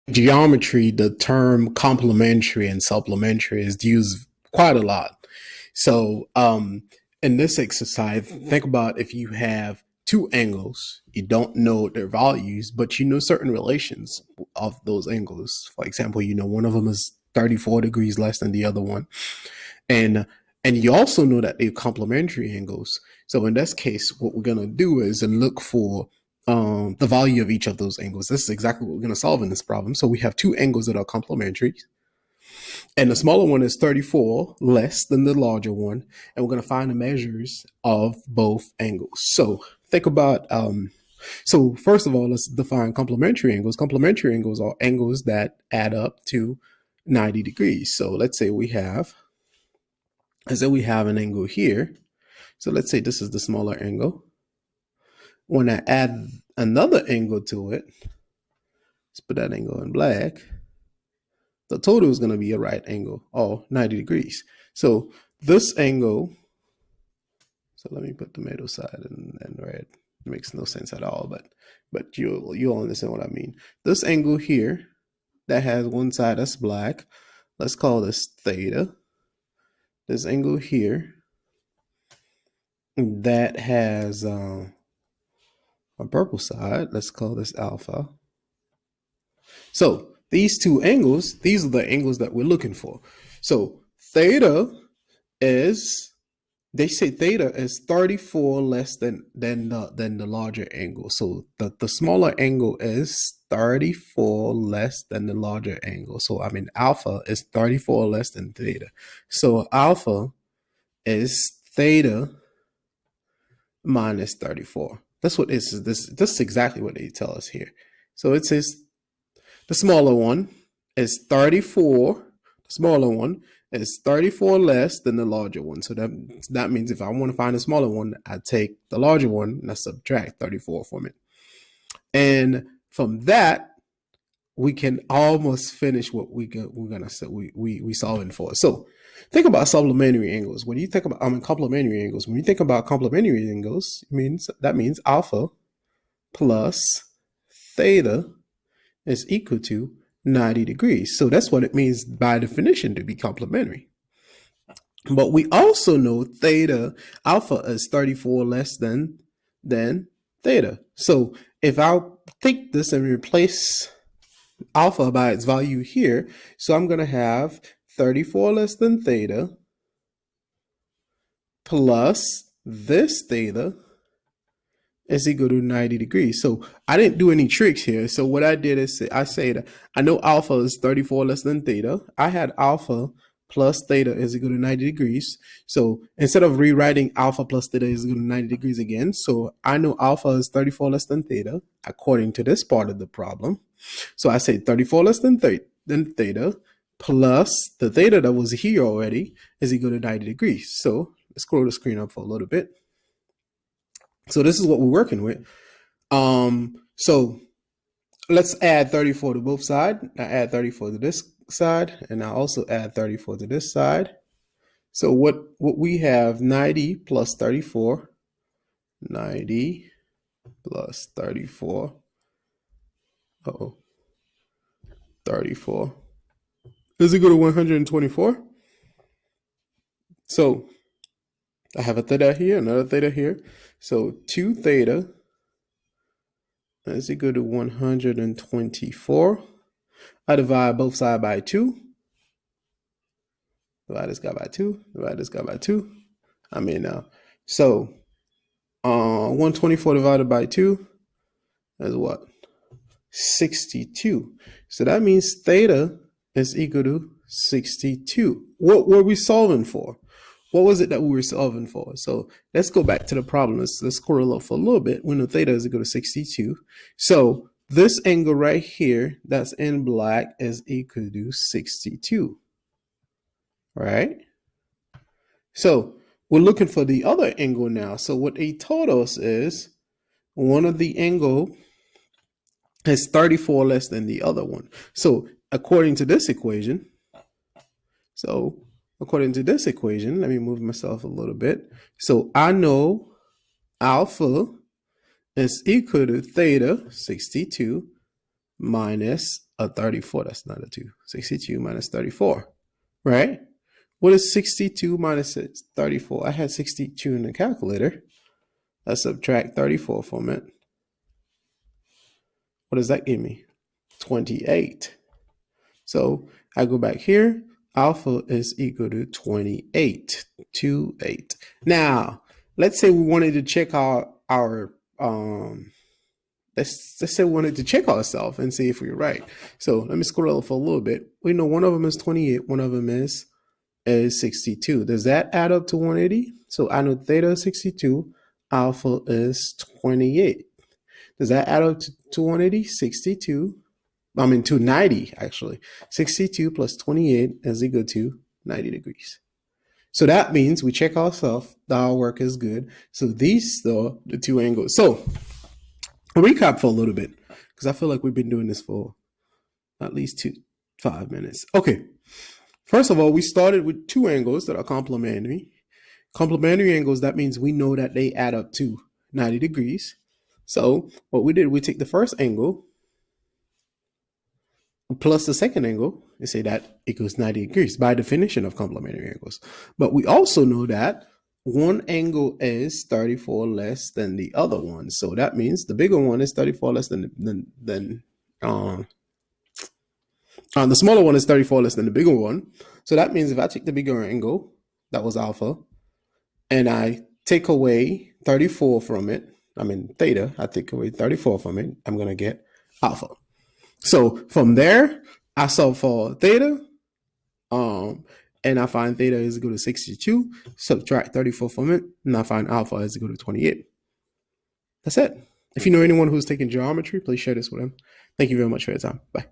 geometry, the term complementary and supplementary is used quite a lot. So, in this exercise, think about if you have two angles, you don't know their values, but you know certain relations of those angles. For example, you know one of them is 34 degrees less than the other one, and and you also know that they're complementary angles. So in this case, what we're gonna do is look for the value of each of those angles. This is exactly what we're going to solve in this problem. So we have two angles that are complementary, and the smaller one is 34 less than the larger one, and we're going to find the measures of both angles. So think about, so first of all, let's define complementary angles. Complementary angles are angles that add up to 90 degrees. So let's say we have an angle here. So let's say this is the smaller angle. When I add another angle to it, let's put that angle in black, the total is going to be a right angle, or 90 degrees. So this angle, so let me put the middle side in red. It makes no sense at all, but you'll understand what I mean. This angle here that has one side that's black, let's call this theta. This angle here that has a purple side, let's call this alpha. So these two angles, these are the angles that we're looking for. So theta is, they say theta is 34 less than the larger angle. So the smaller angle is 34 less than the larger angle. So I mean alpha is 34 less than theta. So alpha is theta minus 34. That's what this is. This is exactly what they tell us here. So it says the smaller one is 34. The smaller one is 34 less than the larger one. So that means if I want to find the smaller one, I take the larger one and I subtract 34 from it. And from that, we can almost finish what we're gonna say we solving for. So think about supplementary angles. When you think about complementary angles, when you think about complementary angles, that means alpha plus theta is equal to 90 degrees. So that's what it means by definition to be complementary. But we also know alpha is 34 less than theta. So if I take this and replace alpha by its value here, so I'm going to have 34 less than theta plus this theta is equal to 90 degrees. So I didn't do any tricks here. So what I did is I say that I know alpha is 34 less than theta. I had alpha plus theta is equal to 90 degrees. So instead of rewriting alpha plus theta is equal to 90 degrees again, so I know alpha is 34 less than theta according to this part of the problem. So I say 34 less than theta plus the theta that was here already is equal to 90 degrees. So let's scroll the screen up for a little bit. So this is what we're working with. So let's add 34 to both sides. I add 34 to this side, and I also add 34 to this side. So what we have, 90 plus 34, 90 plus 34, 34 is equal to 124. So I have a theta here, another theta here. So 2 theta is equal to 124. I divide both sides by 2. Divide this guy by 2. Divide this guy by 2. So 124 divided by 2 is what? 62. So that means theta is equal to 62. What were we solving for? What was it that we were solving for? So let's go back to the problem. Let's scroll up for a little bit. We know theta is equal to 62. So this angle right here that's in black is equal to 62, right? So we're looking for the other angle now. So what they told us is one of the angle is 34 less than the other one. So according to this equation, let me move myself a little bit. So I know alpha is equal to theta, 62, minus a 34. That's not a 2. 62 minus 34, right? What is 62 minus 34? I had 62 in the calculator. Let's subtract 34 from it. What does that give me? 28. So I go back here. Alpha is equal to 28. 28. Now, let's say we wanted to check our let's say we wanted to check ourselves and see if we were right. So let me scroll for a little bit. We know one of them is 28. One of them is 62. Does that add up to 180? So I know theta is 62. Alpha is 28. Does that add up to 180? 62. I mean, to 90, actually. 62 plus 28 is equal to 90 degrees. So that means we check ourselves, our work is good. So these are the two angles. So I'll recap for a little bit, because I feel like we've been doing this for at least 5 minutes. Okay. First of all, we started with two angles that are complementary. Complementary angles, that means we know that they add up to 90 degrees. So what we did, we take the first angle plus the second angle and say that equals 90 degrees by definition of complementary angles. But we also know that one angle is 34 less than the other one. So that means the bigger one is 34 less than the smaller one is 34 less than the bigger one. So that means if I take the bigger angle, that was alpha, and I take away 34 from it, I mean theta, I take away 34 from it, I'm going to get alpha. So from there, I solve for theta, and I find theta is equal to 62, subtract 34 from it, and I find alpha is equal to 28. That's it. If you know anyone who's taking geometry, please share this with them. Thank you very much for your time. Bye.